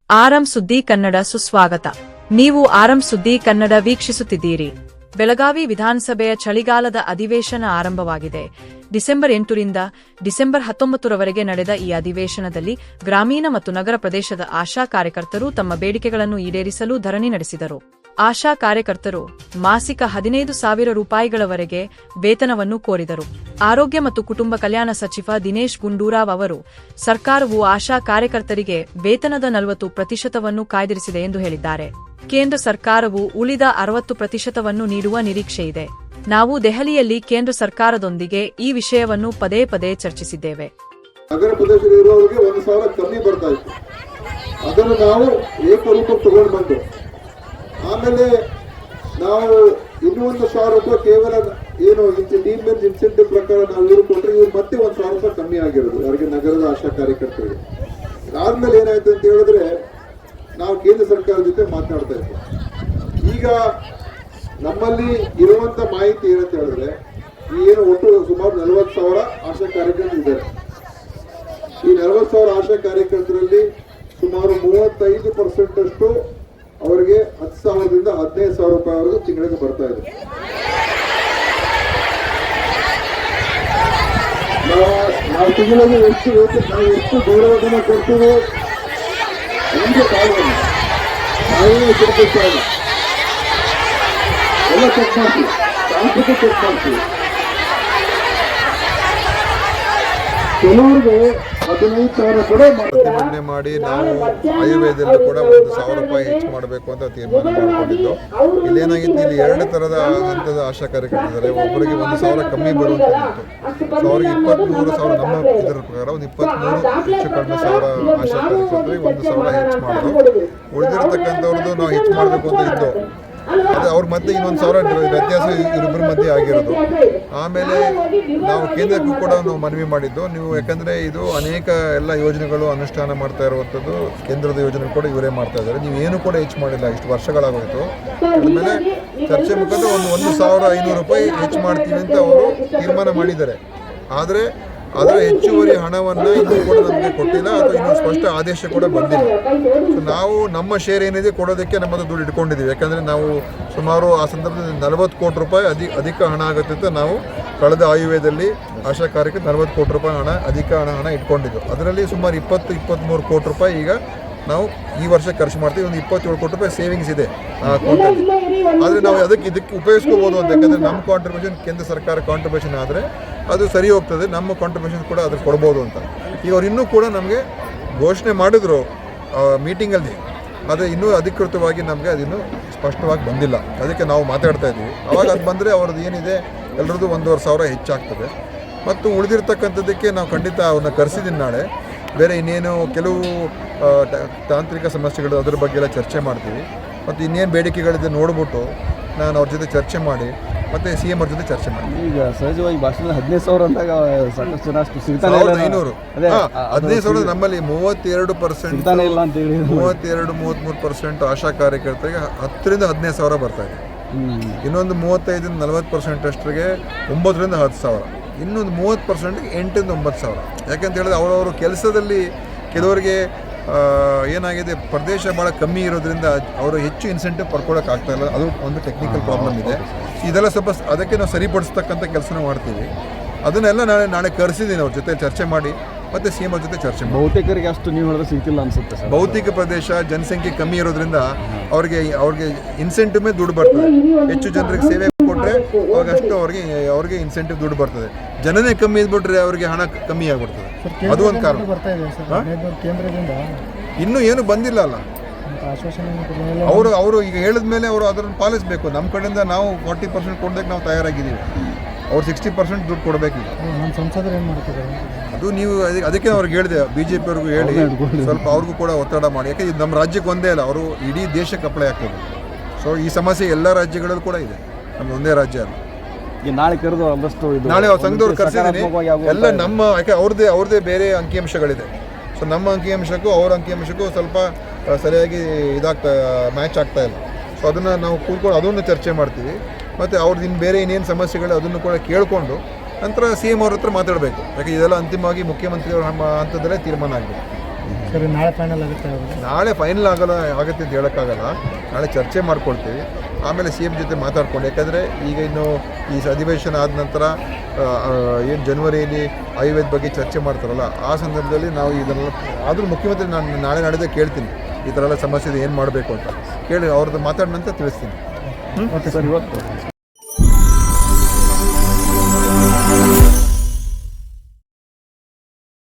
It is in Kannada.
ಆರಂ ಸುದ್ದಿ ಕನ್ನಡ ಸುಸ್ವಾಗತ. ನೀವು ಆರಂ ಸುದ್ದಿ ಕನ್ನಡ ವೀಕ್ಷಿಸುತ್ತಿದ್ದೀರಿ. ಬೆಳಗಾವಿ ವಿಧಾನಸಭೆಯ ಚಳಿಗಾಲದ ಅಧಿವೇಶನ ಆರಂಭವಾಗಿದೆ. ಡಿಸೆಂಬರ್ 8ರಿಂದ ಡಿಸೆಂಬರ್ 19ರವರೆಗೆ ನಡೆದ ಈ ಅಧಿವೇಶನದಲ್ಲಿ ಗ್ರಾಮೀಣ ಮತ್ತು ನಗರ ಪ್ರದೇಶದ ಆಶಾ ಕಾರ್ಯಕರ್ತರು ತಮ್ಮ ಬೇಡಿಕೆಗಳನ್ನು ಈಡೇರಿಸಲು ಧರಣಿ ನಡೆಸಿದರು. ಆಶಾ ಕಾರ್ಯಕರ್ತರು ಮಾಸಿಕ 15,000 ರೂಪಾಯಿಗಳವರೆಗೆ ವೇತನವನ್ನು ಕೋರಿದರು. ಆರೋಗ್ಯ ಮತ್ತು ಕುಟುಂಬ ಕಲ್ಯಾಣ ಸಚಿವ ದಿನೇಶ್ ಗುಂಡೂರಾವ್ ಅವರು ಸರ್ಕಾರವು ಆಶಾ ಕಾರ್ಯಕರ್ತರಿಗೆ ವೇತನದ 40% ಕಾಯ್ದಿರಿಸಿದೆ ಎಂದು ಹೇಳಿದ್ದಾರೆ. ಕೇಂದ್ರ ಸರ್ಕಾರವು ಉಳಿದ 60% ನೀಡುವ ನಿರೀಕ್ಷೆಯಿದೆ. ನಾವು ದೆಹಲಿಯಲ್ಲಿ ಕೇಂದ್ರ ಸರ್ಕಾರದೊಂದಿಗೆ ಈ ವಿಷಯವನ್ನು ಪದೇ ಪದೇ ಚರ್ಚಿಸಿದ್ದೇವೆ. ನಗರ ಪ್ರದೇಶದಲ್ಲಿರುವವರಿಗೆ 1,000 ಕಮ್ಮಿ ಬರ್ತಾ ಇತ್ತು. ಅದನ್ನು ನಾವು ಏಕರೂಪಕ್ಕೆ ತಗೊಂಡು ಬಂದು ಆಮೇಲೆ ನಾವು ಇನ್ನೂ 1,000 ರೂಪಾಯಿ ಕೇವಲ ಏನು ಡಿಮೆನ್ಸ್ ಇನ್ಸೆಂಟಿವ್ ಪ್ರಕಾರ ನಾವು ಇವ್ರು ಕೊಟ್ಟರೆ ಇವ್ರು ಮತ್ತೆ 1,000 ರೂಪಾಯಿ ಕಮ್ಮಿ ಆಗಿರೋದು ಅವರಿಗೆ ನಗರದ ಆಶಾ ಕಾರ್ಯಕರ್ತರಿಗೆ. ಆದ್ಮೇಲೆ ಏನಾಯ್ತು ಅಂತ ಹೇಳಿದ್ರೆ ನಾವು ಕೇಂದ್ರ ಸರ್ಕಾರದ ಜೊತೆ ಮಾತನಾಡ್ತಾ ಇದ್ವಿ. ಈಗ ನಮ್ಮಲ್ಲಿ ಇರುವಂತ ಮಾಹಿತಿ ಏನಂತ ಹೇಳಿದ್ರೆ ಈ ಏನು ಒಟ್ಟು ಸುಮಾರು 40,000 ಆಶಾ ಕಾರ್ಯಕರ್ತರು ಇದ್ದಾರೆ. ಈ 40,000 ಆಶಾ ಕಾರ್ಯಕರ್ತರಲ್ಲಿ ಸುಮಾರು 35% ಅಷ್ಟು ಅವರಿಗೆ 10,000ದಿಂದ 15,000 ರೂಪಾಯಿವರೆಗೂ ತಿಂಗಳಿಗೆ ಬರ್ತಾ ಇದೆ. ನಾವು ತಿಂಗಳಿಗೆ ಎಷ್ಟು ಗೌರವಧನ ಕೊಡ್ತೀವಿ ನಮಗೆ ಕಾಲವನ್ನು ನಾವೇ ತಿರುಗಿಸ್ತಾರೆ ಎಲ್ಲ ಚೆಕ್ ಮಾಡ್ತೀವಿ, ಟ್ರಾನ್ಸ್ಪೋರ್ಟ್ ಚೆಕ್ ಮಾಡ್ತೀವಿ. ಕೆಲವರಿಗೆ 15,000 ಕೂಡ ಪ್ರತಿಭಟನೆ ಮಾಡಿ ನಾವು ಆಯುರ್ವೇದಲ್ಲೂ ಕೂಡ 1,000 ರೂಪಾಯಿ ಹೆಚ್ಚು ಮಾಡಬೇಕು ಅಂತ ತೀರ್ಮಾನ ಮಾಡಿಕೊಂಡಿದ್ದು. ಇಲ್ಲೇನಾಗಿತ್ತು, ಇಲ್ಲಿ 2 ಥರದ ಹಂತದ ಆಶಾ ಕಾರ್ಯಕರ್ತರಿದ್ದಾರೆ. ಒಬ್ಬರಿಗೆ 1,000 ಕಮ್ಮಿ ಬರುವಂಥದ್ದು. ಸೊ ಅವ್ರಿಗೆ 23,000 ನಮ್ಮ ಇದರ ಪ್ರಕಾರ ಒಂದು 23 ಹೆಚ್ಚು ಕಡಿಮೆ ಸಾವಿರ ಆಶಾ ಕಾರ್ಯಕರ್ತರಿಗೆ 1,000 ಹೆಚ್ಚು ಮಾಡೋದು. ಉಳಿದಿರತಕ್ಕಂಥವ್ರದ್ದು ನಾವು ಹೆಚ್ಚು ಮಾಡಬೇಕು ಅಂತ ಇದ್ದು ಅದು ಅವ್ರ ಮಧ್ಯೆ ಇನ್ನೊಂದು 1,000 ವ್ಯತ್ಯಾಸ ಇವರಿಬ್ಬರ ಮಧ್ಯೆ ಆಗಿರೋದು. ಆಮೇಲೆ ನಾವು ಕೇಂದ್ರಕ್ಕೂ ಕೂಡ ನಾವು ಮನವಿ ಮಾಡಿದ್ದು, ನೀವು ಯಾಕಂದರೆ ಇದು ಅನೇಕ ಎಲ್ಲ ಯೋಜನೆಗಳು ಅನುಷ್ಠಾನ ಮಾಡ್ತಾ ಇರುವಂಥದ್ದು, ಕೇಂದ್ರದ ಯೋಜನೆ ಕೂಡ ಇವರೇ ಮಾಡ್ತಾ ಇದ್ದಾರೆ. ನೀವು ಏನು ಕೂಡ ಹೆಚ್ಚು ಮಾಡಿಲ್ಲ, ಇಷ್ಟು ವರ್ಷಗಳಾಗೋಯಿತು. ಆಮೇಲೆ ಚರ್ಚೆ ಮುಖಾಂತರ 1,500 ರೂಪಾಯಿ ಹೆಚ್ಚು ಮಾಡ್ತೀವಿ ಅಂತ ಅವರು ತೀರ್ಮಾನ ಮಾಡಿದ್ದಾರೆ. ಆದರೆ ಅದರ ಹೆಚ್ಚುವರಿ ಹಣವನ್ನು ಇನ್ನೂ ಕೂಡ ನಮಗೆ ಕೊಟ್ಟಿಲ್ಲ ಅಥವಾ ಇನ್ನೂ ಸ್ಪಷ್ಟ ಆದೇಶ ಕೂಡ ಬಂದಿಲ್ಲ. ಸೊ ನಾವು ನಮ್ಮ ಶೇರ್ ಏನಿದೆ ಕೊಡೋದಕ್ಕೆ ನಮ್ಮ ದುಡ್ಡು ಇಟ್ಕೊಂಡಿದ್ದೀವಿ. ಯಾಕಂದರೆ ನಾವು ಸುಮಾರು ಆ ಸಂದರ್ಭದಲ್ಲಿ 40 ಕೋಟಿ ರೂಪಾಯಿ ಅಧಿಕ ಹಣ ಆಗುತ್ತೆ ಅಂತ ನಾವು ಕಳೆದ ಆಯುವ್ಯದಲ್ಲಿ ಆಶಾ ಕಾರ್ಯಕ್ಕೆ 40 ಕೋಟಿ ರೂಪಾಯಿ ಅಧಿಕ ಹಣ ಇಟ್ಕೊಂಡಿದ್ದು. ಅದರಲ್ಲಿ ಸುಮಾರು 20-23 ಕೋಟಿ ರೂಪಾಯಿ ಈಗ ನಾವು ಈ ವರ್ಷ ಖರ್ಚು ಮಾಡ್ತೀವಿ. ಒಂದು 27 ಕೋಟಿ ರೂಪಾಯಿ ಸೇವಿಂಗ್ಸ್ ಇದೆ ಆ ಅಕೌಂಟಲ್ಲಿ. ಆದರೆ ನಾವು ಇದಕ್ಕೆ ಉಪಯೋಗಿಸ್ಕೋಬೋದು ಅಂತ. ಯಾಕಂದರೆ ನಮ್ಮ ಕಾಂಟ್ರಿಬ್ಯೂಷನ್ ಕೇಂದ್ರ ಸರ್ಕಾರ ಕಾಂಟ್ರಿಬ್ಯೂಷನ್ ಆದರೆ ಅದು ಸರಿ ಹೋಗ್ತದೆ, ನಮ್ಮ ಕಾಂಟ್ರಿಬ್ಯೂಷನ್ ಕೂಡ ಅದ್ರ ಕೊಡ್ಬೋದು ಅಂತ. ಈಗ ಅವ್ರು ಇನ್ನೂ ಕೂಡ ನಮಗೆ ಘೋಷಣೆ ಮಾಡಿದ್ರು ಮೀಟಿಂಗಲ್ಲಿ, ಆದರೆ ಇನ್ನೂ ಅಧಿಕೃತವಾಗಿ ನಮಗೆ ಅದಿನ್ನೂ ಸ್ಪಷ್ಟವಾಗಿ ಬಂದಿಲ್ಲ. ಅದಕ್ಕೆ ನಾವು ಮಾತಾಡ್ತಾ ಇದ್ದೀವಿ. ಆವಾಗ ಅದು ಬಂದರೆ ಅವ್ರದ್ದು ಏನಿದೆ ಎಲ್ಲರದ್ದು 1,500 ಹೆಚ್ಚಾಗ್ತದೆ. ಮತ್ತು ಉಳಿದಿರ್ತಕ್ಕಂಥದ್ದಕ್ಕೆ ನಾವು ಖಂಡಿತ ಅವ್ರನ್ನ ಕರೆಸಿದ್ದೀನಿ ನಾಳೆ. ಬೇರೆ ಇನ್ನೇನು ಕೆಲವು ತಾಂತ್ರಿಕ ಸಮಸ್ಯೆಗಳು ಅದ್ರ ಬಗ್ಗೆ ಎಲ್ಲ ಚರ್ಚೆ ಮಾಡ್ತೀವಿ. ಮತ್ತು ಇನ್ನೇನು ಬೇಡಿಕೆಗಳಿದೆ ನೋಡ್ಬಿಟ್ಟು ನಾನು ಅವ್ರ ಜೊತೆ ಚರ್ಚೆ ಮಾಡಿ ಮತ್ತು CM ಅವ್ರ ಜೊತೆ ಚರ್ಚೆ ಮಾಡಿ. ಈಗ ಸಹಜವಾಗಿ ಭಾಷಣದಲ್ಲಿ 15,000 ಅಂದಾಗ ಸಾಕಷ್ಟು ಜನ ಅಷ್ಟು ಸಿಗ್ತಾನೆ 500 15,000 ನಮ್ಮಲ್ಲಿ 32% ಇಲ್ಲ ಅಂತ ಹೇಳಿ 32-33% ಆಶಾ ಕಾರ್ಯಕರ್ತರಿಗೆ 10ರಿಂದ 15,000 ಬರ್ತಾ ಇದೆ. ಇನ್ನೊಂದು 35-40% ಅಷ್ಟರಿಗೆ 9ರಿಂದ 10,000, ಇನ್ನೊಂದು 30%ಗೆ 8ರಿಂದ 9,000. ಯಾಕಂತ ಹೇಳಿದ್ರೆ ಅವರವರು ಕೆಲಸದಲ್ಲಿ ಕೆಲವರಿಗೆ ಏನಾಗಿದೆ, ಪ್ರದೇಶ ಭಾಳ ಕಮ್ಮಿ ಇರೋದ್ರಿಂದ ಅವರು ಹೆಚ್ಚು ಇನ್ಸೆಂಟಿವ್ ಪಡ್ಕೊಳ್ಳೋಕೆ ಆಗ್ತಾ ಇಲ್ಲ. ಅದು ಒಂದು ಟೆಕ್ನಿಕಲ್ ಪ್ರಾಬ್ಲಮ್ ಇದೆ. ಇದೆಲ್ಲ ಸ್ವಲ್ಪ ಅದಕ್ಕೆ ನಾವು ಸರಿಪಡಿಸ್ತಕ್ಕಂಥ ಕೆಲಸನ ಮಾಡ್ತೀವಿ. ಅದನ್ನೆಲ್ಲ ನಾಳೆ ಕರೆಸಿದ್ದೀನಿ ಅವ್ರ ಜೊತೆ ಚರ್ಚೆ ಮಾಡಿ ಮತ್ತು CM ಅವ್ರ ಜೊತೆ ಚರ್ಚೆ ಮಾಡಿ. ಬಹುತೇಕರಿಗೆ ಅಷ್ಟು ನೀವು ಹೇಳಿದ್ರೆ ಸಿಗ್ತಿಲ್ಲ ಅನ್ಸುತ್ತೆ ಸರ್. ಭೌತಿಕ ಪ್ರದೇಶ ಜನಸಂಖ್ಯೆ ಕಮ್ಮಿ ಇರೋದ್ರಿಂದ ಅವ್ರಿಗೆ ಇನ್ಸೆಂಟಿವ್ ಮೇಲೆ ದುಡ್ಡು ಬರ್ತದೆ. ಹೆಚ್ಚು ಜನರಿಗೆ ಸೇವೆ ಕೊಟ್ಟರೆ ಅವಾಗಷ್ಟು ಅವ್ರಿಗೆ ಇನ್ಸೆಂಟಿವ್ ದುಡ್ಡು ಬರ್ತದೆ. ಜನನೇ ಕಮ್ಮಿ ಇದ್ಬಿಟ್ರೆ ಅವ್ರಿಗೆ ಹಣ ಕಮ್ಮಿ ಆಗಿಬಿಡ್ತದೆ. ಅದು ಒಂದು ಕಾರಣ. ಇನ್ನೂ ಏನು ಬಂದಿಲ್ಲ ಅಲ್ಲ, ಅವರು ಈಗ ಹೇಳಿದ ಮೇಲೆ ಅವರು ಅದನ್ನು ಪಾಲಿಸಬೇಕು. ನಮ್ಮ ಕಡೆಯಿಂದ ನಾವು 40% ಕೊಡೋದಕ್ಕೆ ನಾವು ತಯಾರಾಗಿದ್ದೀವಿ. ಅವ್ರು 60% ದುಡ್ಡು ಕೊಡಬೇಕೀಗ. ಅದು ನೀವು ಅದಕ್ಕೆ ಅವ್ರಿಗೆ ಹೇಳಿದೆ, BJP ಅವ್ರಿಗೂ ಹೇಳಿ ಸ್ವಲ್ಪ ಅವ್ರಿಗೂ ಕೂಡ ಒತ್ತಡ ಮಾಡಿ. ಯಾಕೆ ಇದು ನಮ್ಮ ರಾಜ್ಯಕ್ಕೆ ಒಂದೇ ಅಲ್ಲ, ಅವರು ಇಡೀ ದೇಶಕ್ಕೆ ಅಪ್ಲೈ ಆಗ್ತದೆ. ಸೊ ಈ ಸಮಸ್ಯೆ ಎಲ್ಲ ರಾಜ್ಯಗಳಲ್ಲೂ ಕೂಡ ಇದೆ, ನಮ್ದು ಒಂದೇ ರಾಜ್ಯ ಅಲ್ಲ. ನಾಳೆ ಕರೆದು ಆದಷ್ಟು ನಾಳೆ ಅವ್ರ ಸಂಘದವ್ರು ಕರೆಸಿದ್ದೀನಿ ಎಲ್ಲ. ನಮ್ಮ ಯಾಕೆ ಅವ್ರದ್ದೇ ಬೇರೆ ಅಂಕಿಅಂಶಗಳಿದೆ. ಸೊ ನಮ್ಮ ಅಂಕಿಅಂಶಕ್ಕೂ ಅವ್ರ ಅಂಕಿಅಂಶಕ್ಕೂ ಸ್ವಲ್ಪ ಸರಿಯಾಗಿ ಮ್ಯಾಚ್ ಆಗ್ತಾ ಇಲ್ಲ. ಸೊ ಅದನ್ನು ನಾವು ಕೂತ್ಕೊಂಡು ಅದನ್ನು ಚರ್ಚೆ ಮಾಡ್ತೀವಿ. ಮತ್ತು ಅವ್ರದ್ದು ಇನ್ನು ಬೇರೆ ಇನ್ನೇನು ಸಮಸ್ಯೆಗಳು ಅದನ್ನು ಕೂಡ ಕೇಳಿಕೊಂಡು ನಂತರ CM ಅವ್ರ ಹತ್ರ ಮಾತಾಡಬೇಕು. ಯಾಕೆ ಇದೆಲ್ಲ ಅಂತಿಮವಾಗಿ ಮುಖ್ಯಮಂತ್ರಿಯವರ ಹಂತದಲ್ಲೇ ತೀರ್ಮಾನ ಆಗಬೇಕು. ಸರ್ ನಾಳೆ ಫೈನಲ್ ಆಗುತ್ತೆ ನಾಳೆ ಫೈನಲ್ ಆಗುತ್ತೆ ಅಂತ ಹೇಳೋಕ್ಕಾಗಲ್ಲ. ನಾಳೆ ಚರ್ಚೆ ಮಾಡ್ಕೊಳ್ತೀವಿ, ಆಮೇಲೆ ಸಿ ಎಮ್ ಜೊತೆ ಮಾತಾಡ್ಕೊಂಡು, ಯಾಕಂದರೆ ಈಗ ಇನ್ನು ಈ ಅಧಿವೇಶನ ಆದ ನಂತರ ಏನು ಜನವರಿಯಲ್ಲಿ ಆಯುರ್ವೇದ ಬಗ್ಗೆ ಚರ್ಚೆ ಮಾಡ್ತಾರಲ್ಲ, ಆ ಸಂದರ್ಭದಲ್ಲಿ ನಾವು ಇದನ್ನೆಲ್ಲ ಆದರೂ ಮುಖ್ಯಮಂತ್ರಿ ನಾನು ನಾಳೆ ನಾಡಿದ್ದೇ ಕೇಳ್ತೀನಿ ಈ ಥರ ಎಲ್ಲ ಸಮಸ್ಯೆ ಇದೆ, ಏನು ಮಾಡಬೇಕು ಅಂತ ಕೇಳಿ ಅವ್ರದ್ದು ಮಾತಾಡಿದ ನಂತರ ತಿಳಿಸ್ತೀನಿ. ಓಕೆ ಸರ್, ಇವತ್ತು